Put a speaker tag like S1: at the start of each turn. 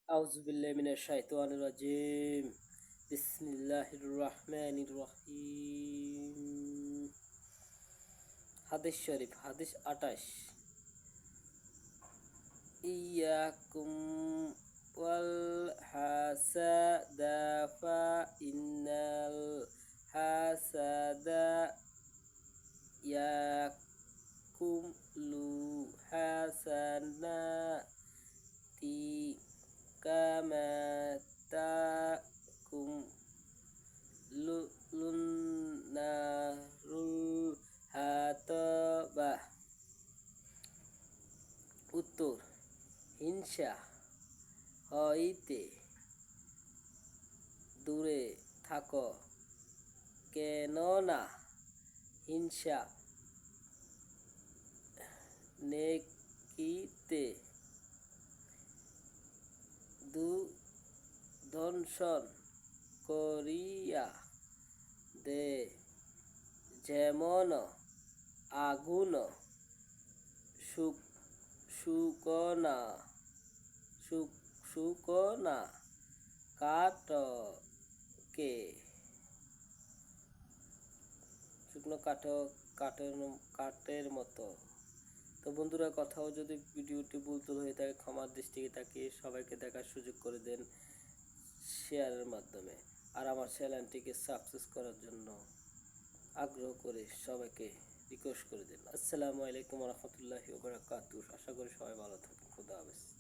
S1: আউযু বিল্লাহি মিনাশ শাইতানির রাজিম। বিসমিল্লাহির রহমানির রহিম। হাদিস শরীফ, হাদিস 28। ইয়াকুম ওয়াল হাসাদা ফা ইন্নাল হাসাদা ইয়াকুম লু হাসানাতি কামা তাকুম লুন্নারুল হাতাবাহ। উত্তর: হিংসা হইতে দূরে থাকো, কেননা হিংসা নেকিতে দংশন করিয়া দে, যেমন আগুন শুকনা কাঠকে কাঠের মতো। তো বন্ধুরা, কথাও যদি ভিডিওটি ভুলতুল হয়ে থাকে ক্ষমার দৃষ্টিতে তাকিয়ে সবাইকে দেখার সুযোগ করে দেন শেয়ারের মাধ্যমে। আর আমার চ্যানেলটিকে সাবস্ক্রাইব করার জন্য আগ্রহ করে সবাইকে রিকোয়েস্ট করে দেন। আসসালামু আলাইকুম ওয়া রাহমাতুল্লাহি ওয়া বারাকাতুহু। আশা করি সবাই ভালো থাকেন। খুদা হাফেজ।